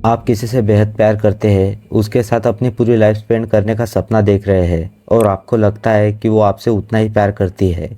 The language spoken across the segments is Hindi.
आप किसी से बेहद प्यार करते हैं, उसके साथ अपनी पूरी लाइफ स्पेंड करने का सपना देख रहे हैं और आपको लगता है कि वो आपसे उतना ही प्यार करती है।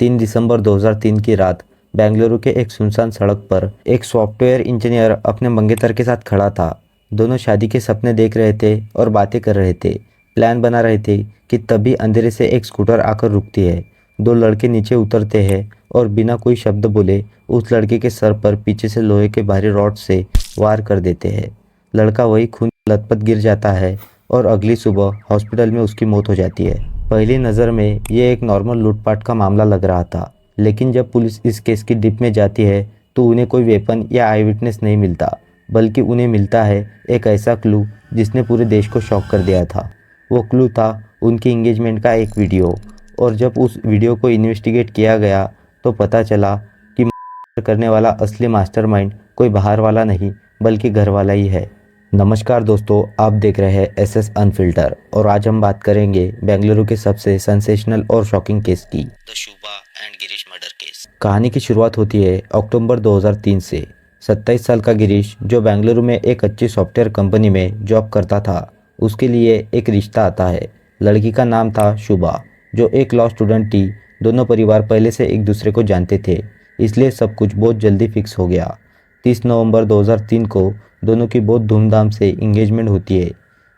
3 दिसंबर 2003 की रात बेंगलुरु के एक सुनसान सड़क पर एक सॉफ्टवेयर इंजीनियर अपने मंगेतर के साथ खड़ा था। दोनों शादी के सपने देख रहे थे और बातें कर रहे थे, प्लान बना रहे थे कि तभी अंधेरे से एक स्कूटर आकर रुकती है। दो लड़के नीचे उतरते हैं और बिना कोई शब्द बोले उस लड़के के सर पर पीछे से लोहे के भारी रॉड से वार कर देते हैं। लड़का वही खून लथपथ गिर जाता है और अगली सुबह हॉस्पिटल में उसकी मौत हो जाती है। पहली नज़र में ये एक नॉर्मल लूटपाट का मामला लग रहा था, लेकिन जब पुलिस इस केस की डीप में जाती है तो उन्हें कोई वेपन या आई विटनेस नहीं मिलता, बल्कि उन्हें मिलता है एक ऐसा क्लू जिसने पूरे देश को शॉक कर दिया था। वो क्लू था उनकी इंगेजमेंट का एक वीडियो, और जब उस वीडियो को इन्वेस्टिगेट किया गया तो पता चला कि करने वाला असली मास्टरमाइंड कोई बाहर वाला नहीं बल्कि घर वाला ही है। नमस्कार दोस्तों, आप देख रहे हैं एसएस अनफिल्टर और आज हम बात करेंगे बेंगलुरु के सबसे सेंसेशनल और शॉकिंग केस की, the Shubha and Girish murder case. कहानी की शुरुआत होती है अक्टूबर 2003 से। 27 साल का गिरीश, जो बेंगलुरु में एक अच्छी सॉफ्टवेयर कंपनी में जॉब करता था, उसके लिए एक रिश्ता आता है। लड़की का नाम था शुभा, जो एक लॉ स्टूडेंट थी। दोनों परिवार पहले से एक दूसरे को जानते थे, इसलिए सब कुछ बहुत जल्दी फिक्स हो गया। 30 नवंबर 2003 को दोनों की बहुत धूमधाम से इंगेजमेंट होती है।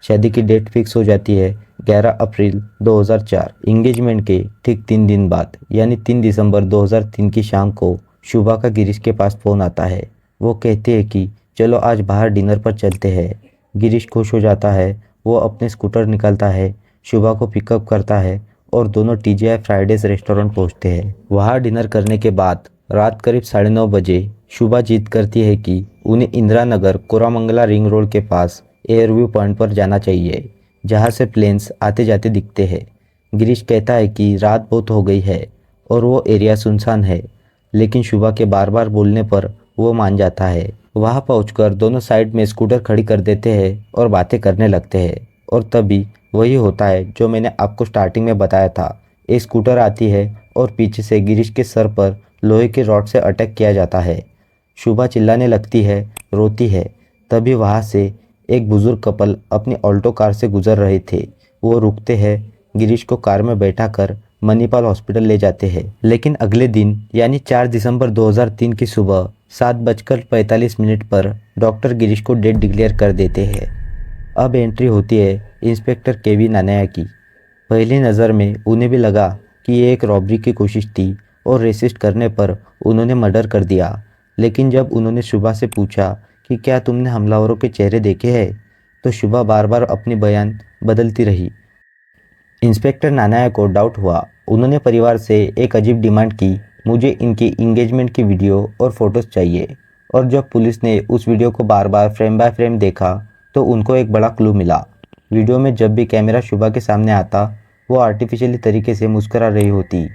शादी की डेट फिक्स हो जाती है 11 अप्रैल 2004। इंगेजमेंट के ठीक 3 दिन बाद यानी 3 दिसंबर 2003 की शाम को शुभा का गिरीश के पास फ़ोन आता है। वो कहते हैं कि चलो आज बाहर डिनर पर चलते हैं। गिरीश खुश हो जाता है। वो अपने स्कूटर निकालता है, शुभा को पिकअप करता है और दोनों टीजीआई फ्राइडेज रेस्टोरेंट पहुंचते हैं। वहाँ डिनर करने के बाद रात करीब 9:30 बजे शुभा जिद करती है कि उन्हें इंदिरा नगर कोरामंगला रिंग रोड के पास एयरव्यू पॉइंट पर जाना चाहिए, जहां से प्लेन्स आते जाते दिखते हैं। गिरीश कहता है कि रात बहुत हो गई है और वो एरिया सुनसान है, लेकिन शुभा के बार बार बोलने पर वो मान जाता है। वहां पहुंचकर दोनों साइड में स्कूटर खड़ी कर देते हैं और बातें करने लगते हैं, और तभी वही होता है जो मैंने आपको स्टार्टिंग में बताया था। एक स्कूटर आती है और पीछे से गिरीश के सर पर लोहे के रॉड से अटैक किया जाता है। शुभा चिल्लाने लगती है, रोती है। तभी वहाँ से एक बुजुर्ग कपल अपनी ऑल्टो कार से गुजर रहे थे। वो रुकते हैं, गिरीश को कार में बैठाकर मणिपाल हॉस्पिटल ले जाते हैं। लेकिन अगले दिन यानी 4 दिसंबर 2003 की सुबह 7:45 पर डॉक्टर गिरीश को डेड डिक्लेयर कर देते हैं। अब एंट्री होती है इंस्पेक्टर केवी नानाया की। पहली नज़र में उन्हें भी लगा कि ये एक रॉबरी की कोशिश थी और रेसिस्ट करने पर उन्होंने मर्डर कर दिया। लेकिन जब उन्होंने शुभा से पूछा कि क्या तुमने हमलावरों के चेहरे देखे हैं, तो शुभा बार बार अपनी बयान बदलती रही। इंस्पेक्टर नानाया को डाउट हुआ। उन्होंने परिवार से एक अजीब डिमांड की, मुझे इनकी इंगेजमेंट की वीडियो और फोटोज़ चाहिए। और जब पुलिस ने उस वीडियो को बार बार फ्रेम बाय फ्रेम देखा तो उनको एक बड़ा क्लू मिला। वीडियो में जब भी कैमरा शुभा के सामने आता, वो आर्टिफिशियली तरीके से मुस्कुरा रही होती,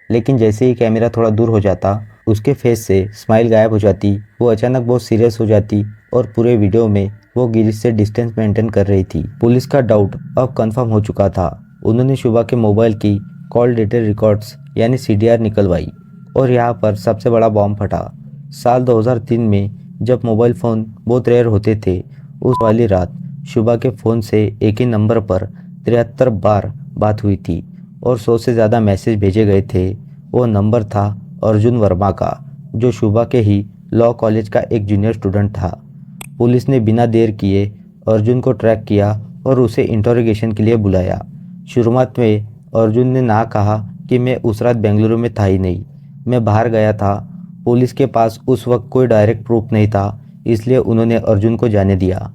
लेकिन जैसे ही कैमरा थोड़ा दूर हो जाता उसके फेस से स्माइल गायब हो जाती। वो अचानक बहुत सीरियस हो जाती और पूरे वीडियो में वो गिरीश से डिस्टेंस मेंटेन कर रही थी। पुलिस का डाउट अब कंफर्म हो चुका था। उन्होंने शुभा के मोबाइल की कॉल डेटा रिकॉर्ड्स यानी सीडीआर निकलवाई और यहाँ पर सबसे बड़ा बॉम्ब फटा। साल 2003 में जब मोबाइल फ़ोन बहुत रेयर होते थे, उस वाली रात शुभा के फ़ोन से एक ही नंबर पर 73 बार बात हुई थी और 100 से ज़्यादा मैसेज भेजे गए थे। वो नंबर था अर्जुन वर्मा का, जो शुभा के ही लॉ कॉलेज का एक जूनियर स्टूडेंट था। पुलिस ने बिना देर किए अर्जुन को ट्रैक किया और उसे इंटरोगेशन के लिए बुलाया। शुरुआत में अर्जुन ने ना कहा कि मैं उस रात बेंगलुरु में था ही नहीं, मैं बाहर गया था। पुलिस के पास उस वक्त कोई डायरेक्ट प्रूफ नहीं था, इसलिए उन्होंने अर्जुन को जाने दिया।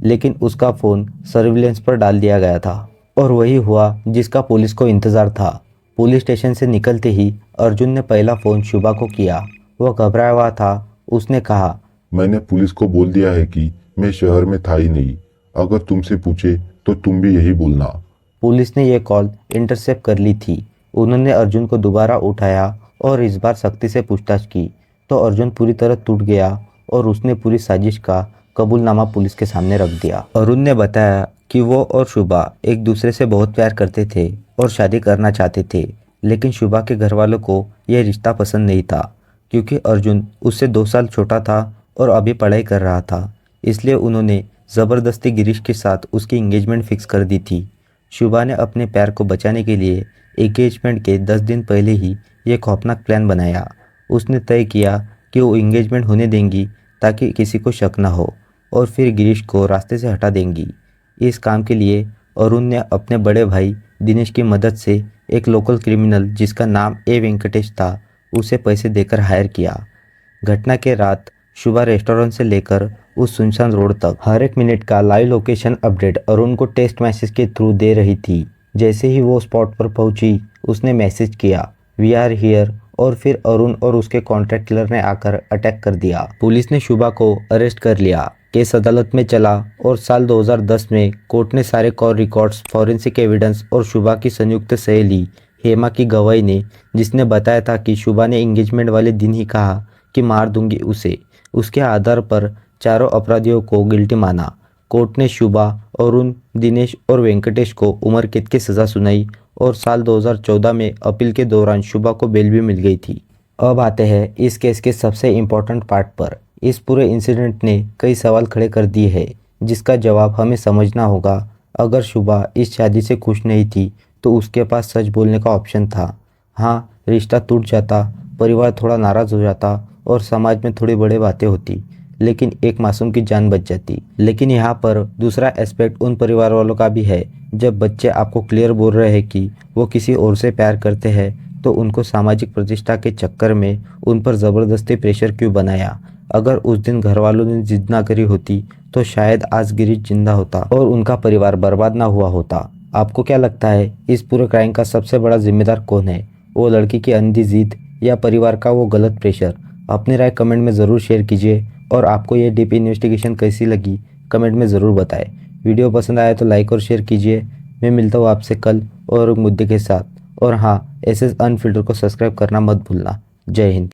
लेकिन उसका फ़ोन सर्विलेंस पर डाल दिया गया था और वही हुआ जिसका पुलिस को इंतज़ार था। पुलिस स्टेशन से निकलते ही अर्जुन ने पहला फ़ोन शुभा को किया। वो घबराया हुआ था। उसने कहा, मैंने पुलिस को बोल दिया है कि मैं शहर में था ही नहीं। अगर तुमसे पूछे तो तुम भी यही बोलना। पुलिस ने यह कॉल इंटरसेप्ट कर ली थी। उन्होंने अर्जुन को दोबारा उठाया और इस बार सख्ती से पूछताछ की तो अर्जुन पूरी तरह टूट गया और उसने पूरी साजिश का कबूलनामा पुलिस के सामने रख दिया। अरुण ने बताया कि वो और शुभा एक दूसरे से बहुत प्यार करते थे और शादी करना चाहते थे, लेकिन शुभा के घर वालों को यह रिश्ता पसंद नहीं था क्योंकि अर्जुन उससे 2 साल छोटा था और अभी पढ़ाई कर रहा था। इसलिए उन्होंने ज़बरदस्ती गिरीश के साथ उसकी एंगेजमेंट फिक्स कर दी थी। शुभा ने अपने प्यार को बचाने के लिए एंगेजमेंट के 10 दिन पहले ही ये खौफनाक प्लान बनाया। उसने तय किया कि वो एंगेजमेंट होने देंगी ताकि किसी को शक ना हो और फिर गिरीश को रास्ते से हटा देंगी। इस काम के लिए अरुण ने अपने बड़े भाई दिनेश की मदद से एक लोकल क्रिमिनल जिसका नाम ए वेंकटेश था उसे पैसे देकर हायर किया। घटना के रात शुभा रेस्टोरेंट से लेकर उस सुनसान रोड तक हर एक मिनट का लाइव लोकेशन अपडेट अरुण को टेक्स्ट मैसेज के थ्रू दे रही थी। जैसे ही वो स्पॉट पर पहुंची उसने मैसेज किया वी आर हियर और फिर अरुण और उसके कॉन्ट्रैक्ट किलर ने आकर अटैक कर दिया। पुलिस ने शुभा को अरेस्ट कर लिया। केस अदालत में चला और साल 2010 में कोर्ट ने सारे कॉल रिकॉर्ड्स, फॉरेंसिक एविडेंस और शुभा की संयुक्त सहेली हेमा की गवाही ने, जिसने बताया था कि शुभा ने एंगेजमेंट वाले दिन ही कहा कि मार दूंगी उसे, उसके आधार पर चारों अपराधियों को गिल्टी माना। कोर्ट ने शुभा, अरुण, दिनेश और वेंकटेश को उम्र कैद की सज़ा सुनाई और साल 2014 में अपील के दौरान शुभा को बेल भी मिल गई थी। अब आते हैं इस केस के सबसे इम्पोर्टेंट पार्ट पर। इस पूरे इंसिडेंट ने कई सवाल खड़े कर दिए हैं जिसका जवाब हमें समझना होगा। अगर शुभा इस शादी से खुश नहीं थी तो उसके पास सच बोलने का ऑप्शन था। हाँ, रिश्ता टूट जाता, परिवार थोड़ा नाराज़ हो जाता और समाज में थोड़ी बड़ी बातें होती, लेकिन एक मासूम की जान बच जाती। लेकिन यहाँ पर दूसरा एस्पेक्ट उन परिवार वालों का भी है। जब बच्चे आपको क्लियर बोल रहे हैं कि वो किसी और से प्यार करते हैं तो उनको सामाजिक प्रतिष्ठा के चक्कर में उन पर ज़बरदस्ती प्रेशर क्यों बनाया। अगर उस दिन घर वालों ने जिद ना करी होती तो शायद आज गिरीश जिंदा होता और उनका परिवार बर्बाद ना हुआ होता। आपको क्या लगता है इस पूरे क्राइम का सबसे बड़ा जिम्मेदार कौन है? वो लड़की की अंधी जिद या परिवार का वो गलत प्रेशर? अपनी राय कमेंट में ज़रूर शेयर कीजिए और आपको ये डीप इन्वेस्टिगेशन कैसी लगी कमेंट में ज़रूर बताएं। वीडियो पसंद आया तो लाइक और शेयर कीजिए। मैं मिलता हूँ आपसे कल और एक मुद्दे के साथ। और हाँ, एसएस अनफिल्टर को सब्सक्राइब करना मत भूलना। जय हिंद।